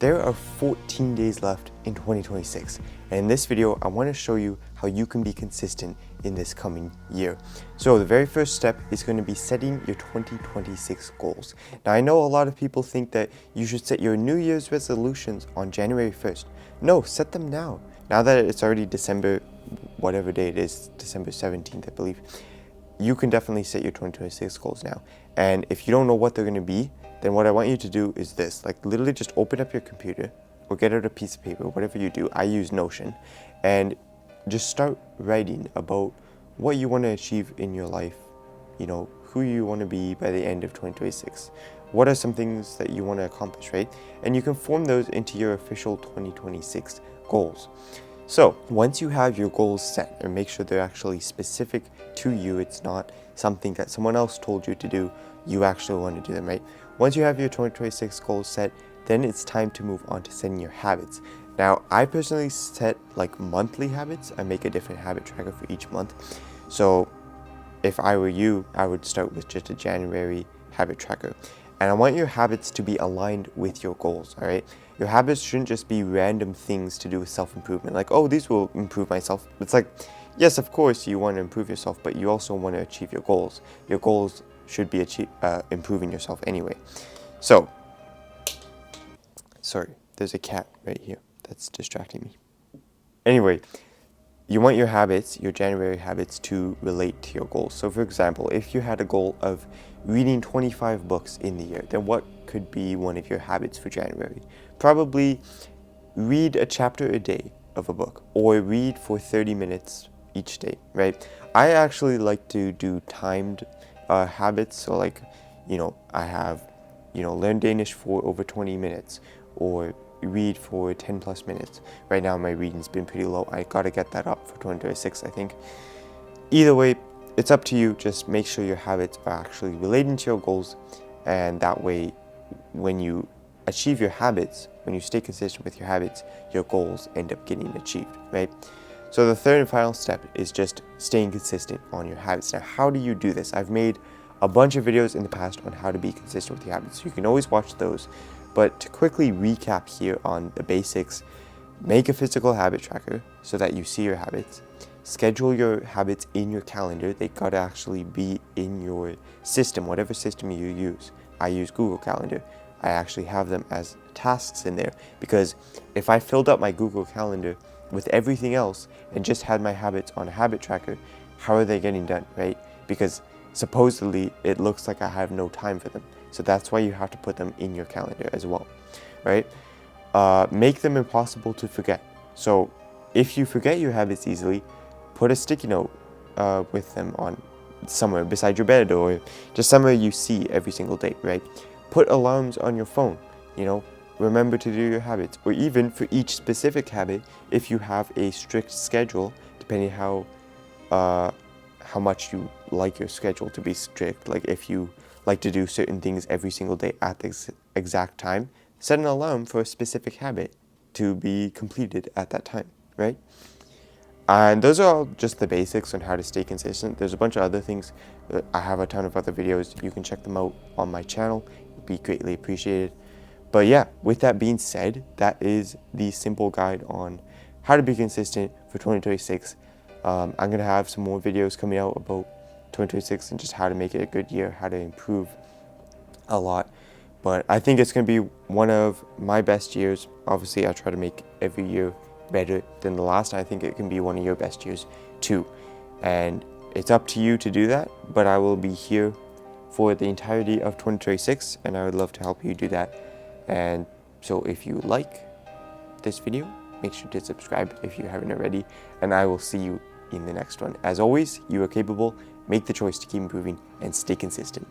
There are 14 days left in 2026, and in this video I want to show you how you can be consistent in this coming year. So the very first step is going to be setting your 2026 goals. Now I know a lot of people think that you should set your New Year's resolutions on January 1st. No, set them now. Now that it's already December, whatever day it is, December 17th I believe, you can definitely set your 2026 goals now. And if you don't know what they're going to be, then what I want you to do is this, like literally just open up your computer or get out a piece of paper, whatever you do. I use Notion, and just start writing about what you want to achieve in your life, you know, who you want to be by the end of 2026. What are some things that you want to accomplish, right? And you can form those into your official 2026 goals. So once you have your goals set, and make sure they're actually specific to you, it's not something that someone else told you to do, you actually want to do them, right? Once you have your 2026 goals set, then it's time to move on to setting your habits. Now, I personally set like monthly habits. I make a different habit tracker for each month. So if I were you, I would start with just a January habit tracker. And I want your habits to be aligned with your goals, all right? Your habits shouldn't just be random things to do with self-improvement. Like, oh, these will improve myself. It's like, yes, of course you want to improve yourself, but you also want to achieve your goals. Your goals should be improving yourself anyway. So, sorry, there's a cat right here that's distracting me. Anyway, you want your habits, your January habits, to relate to your goals. So for example, if you had a goal of reading 25 books in the year, then what could be one of your habits for January? Probably read a chapter a day of a book, or read for 30 minutes each day, right? I actually like to do timed habits. So like, you know, I have, you know, learn Danish for over 20 minutes, or read for 10 plus minutes. Right now my reading's been pretty low. I gotta get that up for 2026, I think. Either way, it's up to you. Just make sure your habits are actually relating to your goals, and that way when you achieve your habits, when you stay consistent with your habits, your goals end up getting achieved, right? So the third and final step is just staying consistent on your habits. Now, how do you do this? I've made a bunch of videos in the past on how to be consistent with your habits. You can always watch those. But to quickly recap here on the basics, make a physical habit tracker so that you see your habits. Schedule your habits in your calendar. They gotta actually be in your system, whatever system you use. I use Google Calendar. I actually have them as tasks in there, because if I filled up my Google Calendar with everything else and just had my habits on a habit tracker, how are they getting done, right? Because supposedly it looks like I have no time for them. So that's why you have to put them in your calendar as well, right? Make them impossible to forget. So if you forget your habits easily, put a sticky note with them on somewhere beside your bed, or just somewhere you see every single day, right? Put alarms on your phone, you know, remember to do your habits. Or even for each specific habit, if you have a strict schedule, depending how much you like your schedule to be strict, like if you like to do certain things every single day at the exact time, set an alarm for a specific habit to be completed at that time, right? And those are all just the basics on how to stay consistent. There's a bunch of other things. I have a ton of other videos. You can check them out on my channel. It'd be greatly appreciated. But yeah, with that being said, that is the simple guide on how to be consistent for 2026. I'm going to have some more videos coming out about 2026 and just how to make it a good year, how to improve a lot. But I think it's going to be one of my best years. Obviously, I try to make every year better than the last. I think it can be one of your best years too. And it's up to you to do that, but I will be here for the entirety of 2026, and I would love to help you do that. And so if you like this video, make sure to subscribe if you haven't already, and I will see you in the next one. As always, you are capable. Make the choice to keep improving and stay consistent.